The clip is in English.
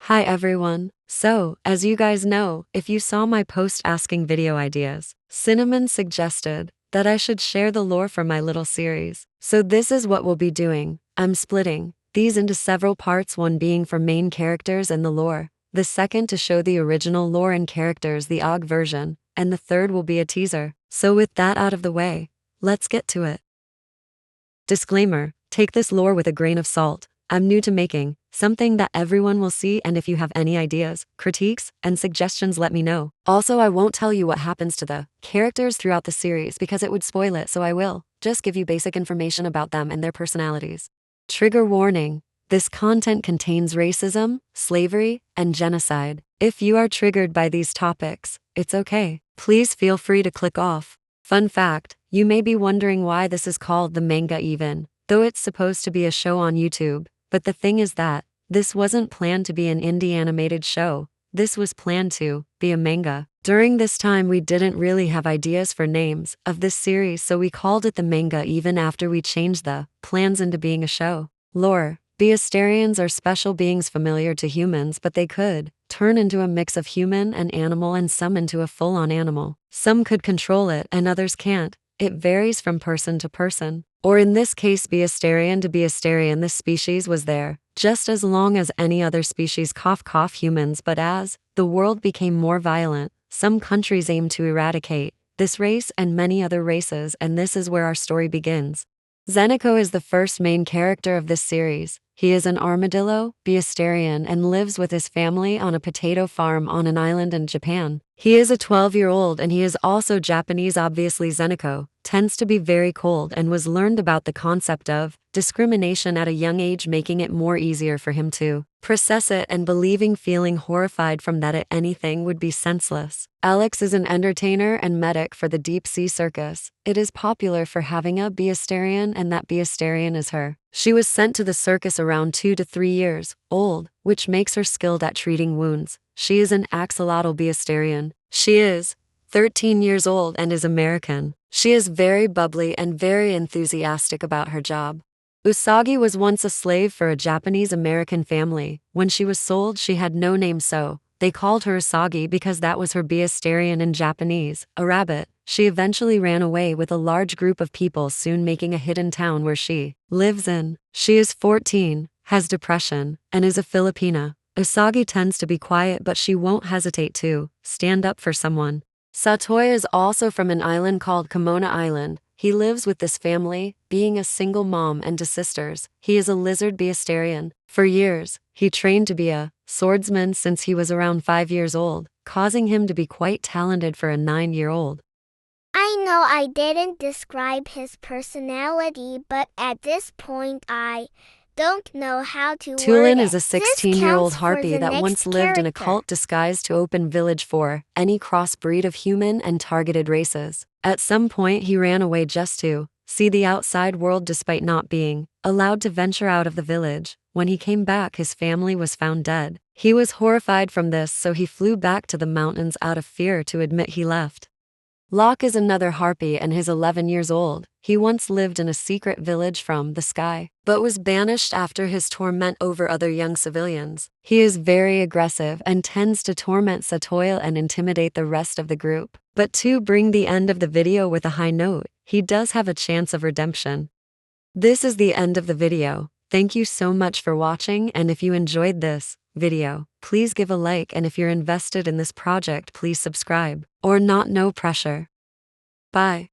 Hi everyone. So, as you guys know, if you saw my post asking video ideas, Cinnamon suggested that I should share the lore for my little series. So this is what we'll be doing. I'm splitting these into several parts, one being for main characters and the lore, the second to show the original lore and characters, the OG version, and the third will be a teaser. So with that out of the way, let's get to it. Disclaimer: take this lore with a grain of salt. I'm new to making something that everyone will see, and if you have any ideas, critiques, and suggestions, let me know. Also, I won't tell you what happens to the characters throughout the series because it would spoil it, so I will just give you basic information about them and their personalities. Trigger warning: this content contains racism, slavery, and genocide. If you are triggered by these topics, it's okay. Please feel free to click off. Fun fact: you may be wondering why this is called the manga, even though it's supposed to be a show on YouTube. But the thing is that this wasn't planned to be an indie animated show. This was planned to be a manga. During this time, we didn't really have ideas for names of this series, so we called it the manga even after we changed the plans into being a show. Lore: Beastarians are special beings familiar to humans, but they could turn into a mix of human and animal, and some into a full-on animal. Some could control it and others can't. It varies from person to person. Or in this case, Beastarian to Beastarian, this species was there just as long as any other species, humans, but as the world became more violent, some countries aimed to eradicate this race and many other races, and this is where our story begins. Zeniko is the first main character of this series. He is an armadillo, Beastarian, and lives with his family on a potato farm on an island in Japan. He is a 12-year-old and he is also Japanese. Obviously, Zeniko tends to be very cold and was learned about the concept of discrimination at a young age, making it more easier for him to process it and feeling horrified from that anything would be senseless. Alex is an entertainer and medic for the deep sea circus. It is popular for having a Beastarian, and that Beastarian is her. She was sent to the circus around 2 to 3 years old, which makes her skilled at treating wounds. She is an axolotl Beastarian. She is 13 years old and is American. She is very bubbly and very enthusiastic about her job. Usagi was once a slave for a Japanese-American family. When she was sold, she had no name, so they called her Usagi because that was her Beastarian in Japanese, a rabbit. She eventually ran away with a large group of people, soon making a hidden town where she lives in. She is 14, has depression, and is a Filipina. Usagi tends to be quiet, but she won't hesitate to stand up for someone. Satoya is also from an island called Kimona Island. He lives with this family, being a single mom and 2 sisters. He is a lizard Beastarian. For years, he trained to be a swordsman since he was around 5 years old, causing him to be quite talented for a 9-year-old. I know I didn't describe his personality, but at this point I don't know how to word Tulin it. is a This 16-year-old counts for harpy the that next once lived in a character. cult disguised to open village for any crossbreed of human and targeted races. At some point, he ran away just to see the outside world despite not being allowed to venture out of the village. When he came back, his family was found dead. He was horrified from this, so he flew back to the mountains out of fear to admit he left. Locke is another harpy and is 11 years old. He once lived in a secret village from the sky, but was banished after his torment over other young civilians. He is very aggressive and tends to torment Satoya and intimidate the rest of the group. But to bring the end of the video with a high note, he does have a chance of redemption. This is the end of the video. Thank you so much for watching, and if you enjoyed this video, please give a like, and if you're invested in this project, please subscribe. Or not, no pressure. Bye.